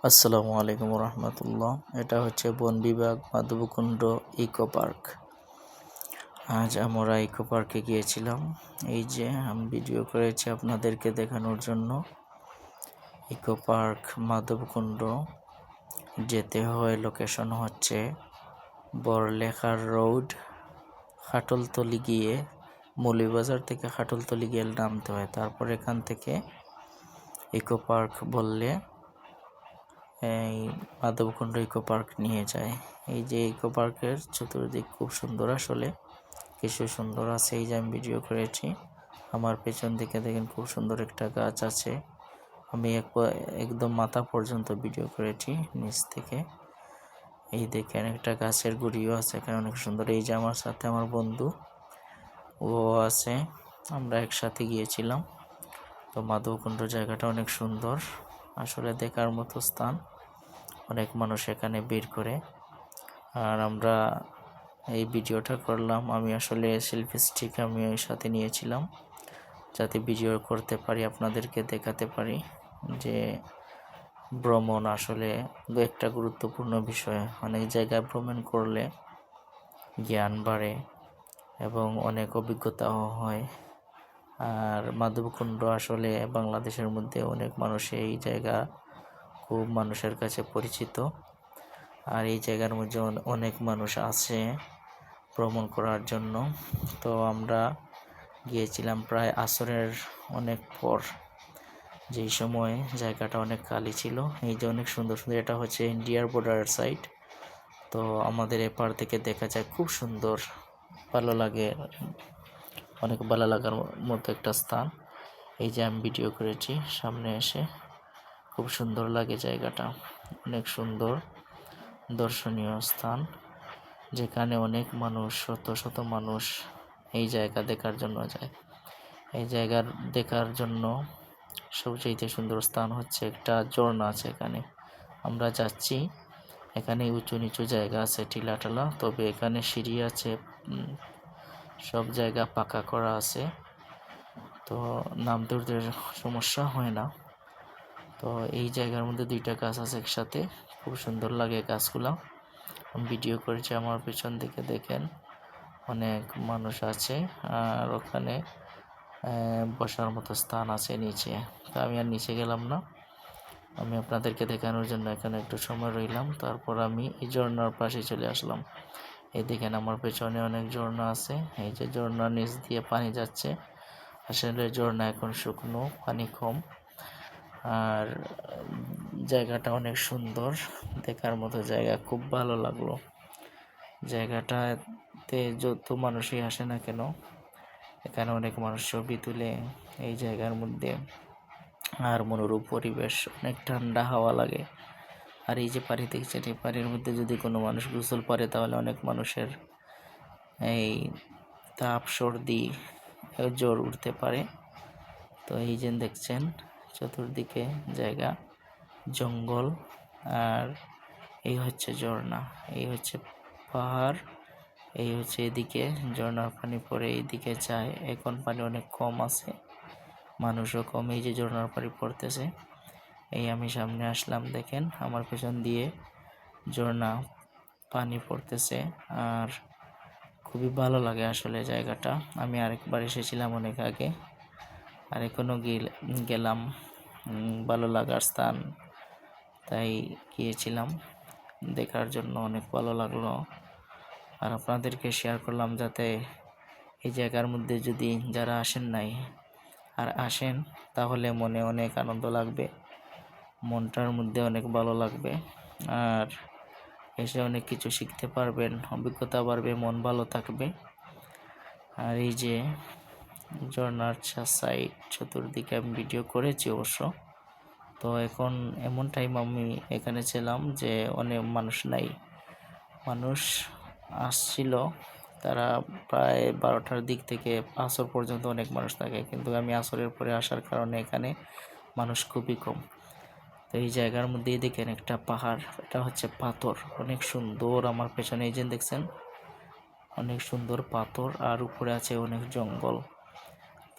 আসসালামু আলাইকুম রহমতুল্লাহ। এটা হচ্ছে বন বিভাগ মাধবকুণ্ড ইকো পার্ক। আজ আমরা ইকো পার্কে গিয়েছিলাম। এই যে আমি ভিডিও করেছি আপনাদেরকে দেখানোর জন্য। ইকো পার্ক মাধবকুণ্ড যেতে হয়, লোকেশন হচ্ছে বড়লেখার রোড, খাটলতলি গিয়ে মৌলভীবাজার থেকে খাটলতলি গিয়ে নামতে হয়। তারপর এখান থেকে ইকো পার্ক বললে এই মাধবকুণ্ড ইকো পার্ক নিয়ে যায়। এই যে ইকো পার্কের চতুর্দিক খুব সুন্দর, আসলে কিছু সুন্দর আছে। এই যে আমি ভিডিও করেছি, আমার পেছন দিকে দেখেন খুব সুন্দর একটা গাছ আছে। আমি একদম মাথা পর্যন্ত ভিডিও করেছি নিচ থেকে। এই দেখেন একটা গাছের গুড়িও আছে এখানে, অনেক সুন্দর। এই যে আমার সাথে আমার বন্ধু ও আছে, আমরা একসাথে গিয়েছিলাম। তো মাধবকুণ্ড জায়গাটা অনেক সুন্দর, আসলে দেখার মতো স্থান। অনেক মানুষ এখানে ভিড় করে। আর আমরা এই ভিডিওটা করলাম, আমি আসলে সেলফি স্টিক আমি ওই সাথে নিয়েছিলাম, যাতে ভিডিও করতে পারি, আপনাদেরকে দেখাতে পারি যে ভ্রমণ আসলে একটা গুরুত্বপূর্ণ বিষয়। অনেক জায়গায় ভ্রমণ করলে জ্ঞান বাড়ে এবং অনেক অভিজ্ঞতাও হয়। আর মাধবকুণ্ড আসলে বাংলাদেশের মধ্যে অনেক মানুষ, এই জায়গা খুব মানুষের কাছে পরিচিত। আর এই জায়গার মধ্যে অনেক মানুষ আছে ভ্রমণ করার জন্য। তো আমরা গিয়েছিলাম প্রায় আসরের অনেক পর, যেই সময় জায়গাটা অনেক খালি ছিল। এই যে অনেক সুন্দর সুন্দর, এটা হচ্ছে ইন্ডিয়ার বর্ডারের সাইড। তো আমাদের এপার থেকে দেখা যায়, খুব সুন্দর, ভালো লাগে, অনেক ভালো লাগার মতো একটা স্থান। এই যে আমি ভিডিও করেছি সামনে এসে, খুব সুন্দর লাগে জায়গাটা, অনেক সুন্দর দর্শনীয় স্থান, যেখানে অনেক মানুষ, শত শত মানুষ এই জায়গা দেখার জন্য যায়। এই জায়গার দেখার জন্য সবচেয়ে সুন্দর স্থান হচ্ছে একটা ঝর্ণা আছে এখানে। আমরা যাচ্ছি, এখানে উঁচু নিচু জায়গা আছে, টিলা টালা, তবে এখানে সিঁড়ি আছে, সব জায়গা পাকা করা আছে, তো নামতে উঠতে সমস্যা হয় না। তো এই জায়গার মধ্যে দুইটা গাছ আছে একসাথে, খুব সুন্দর লাগে গাছগুলা। আমি ভিডিও করেছি, আমার পেছন দিকে দেখেন অনেক মানুষ আছে। আর ওখানে বসার মতো স্থান আছে নিচে। তা আমি আর নিচে গেলাম না, আমি আপনাদেরকে দেখানোর জন্য এখানে একটু সময় রইলাম। তারপর আমি এই ঝর্ণার পাশে চলে আসলাম। এই দেখেন আমার পেছনে অনেক ঝর্ণা আছে। এই যে ঝর্ণার নিচ দিয়ে পানি যাচ্ছে, আসলে ঝর্ণা এখন শুকনো, পানি কম। আর জায়গাটা অনেক সুন্দর, দেখার মতো জায়গা, খুব ভালো লাগলো। জায়গাটাতে যত মানুষই আসে না কেন, এখানে অনেক মানুষ ছবি তুলে এই জায়গার মধ্যে। আর মনোরম পরিবেশ, অনেক ঠান্ডা হাওয়া লাগে। আর এই যে পানি দেখছেন, এই পানির মধ্যে যদি কোনো মানুষ গোসল করে, তাহলে অনেক মানুষের এই তাপ, সর্দি, জ্বর উঠতে পারে। তো এই যে দেখছেন চতুর্দিকে জায়গা, জঙ্গল, আর এই হচ্ছে ঝর্ণা, এই হচ্ছে পাহাড়, এই হচ্ছে এদিকে ঝর্ণার পানি পড়ে এইদিকে যায়। এখন পানি অনেক কম আছে, মানুষও কম। এই যে ঝর্ণার পানি পড়তেছে, এই আমি সামনে আসলাম, দেখেন আমার পেছন দিয়ে ঝর্ণা পানি পড়তেছে। আর খুবই ভালো লাগে আসলে জায়গাটা। আমি আরেকবার এসেছিলাম অনেক আগে, আর এখনও গেলাম, ভালো লাগার স্থান, তাই গিয়েছিলাম দেখার জন্য, অনেক ভালো লাগলো। আর আপনাদেরকে শেয়ার করলাম, যাতে এই জায়গার মধ্যে যদি যারা আসেন নাই আর আসেন, তাহলে মনে অনেক আনন্দ লাগবে, মনটার মধ্যে অনেক ভালো লাগবে। আর এসে অনেক কিছু শিখতে পারবেন, অভিজ্ঞতা বাড়বে, মন ভালো থাকবে। আর এই যে ঝর্ণার সাইড চতুর্দিকে আমি ভিডিও করেছি অবশ্য। তো এখন এমন টাইম আমি এখানে ছিলাম যে অনেক মানুষ নাই, মানুষ আসছিল, তারা প্রায় 12টার দিক থেকে আসর পর্যন্ত অনেক মানুষ থাকে, কিন্তু আমি আসরের পরে আসার কারণে এখানে মানুষ খুবই কম। তো এই জায়গার মধ্যেই দেখেন একটা পাহাড়, এটা হচ্ছে পাথর, অনেক সুন্দর। আমার পেছনে এই যে দেখছেন অনেক সুন্দর পাথর, আর উপরে আছে অনেক জঙ্গল।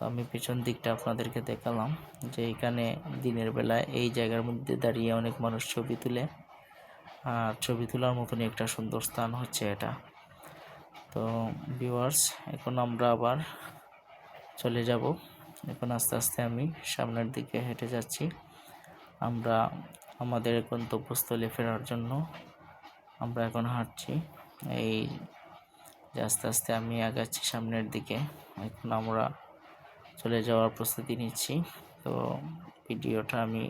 তো আমি পিছন দিকটা আপনাদেরকে দেখালাম যে এখানে দিনের বেলায় এই জায়গার মধ্যে দাঁড়িয়ে অনেক মানুষ ছবি তুলে, আর ছবি তোলার মতনই একটা সুন্দর স্থান হচ্ছে এটা। তো ভিউয়ার্স, এখন আমরা আবার চলে যাব। এখন আস্তে আস্তে আমি সামনের দিকে হেঁটে যাচ্ছি। আমরা আমাদের গন্তব্যস্থলে ফেরার জন্য আমরা এখন হাঁটছি। এই যে আস্তে আস্তে আমি আগাচ্ছি সামনের দিকে। এখন আমরা চলে যাওয়ার প্রস্তুতি নিচ্ছি। তো ভিডিওটা আমি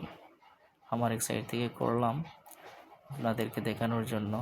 আমার এক সাইড থেকে করলাম আপনাদেরকে দেখানোর জন্য।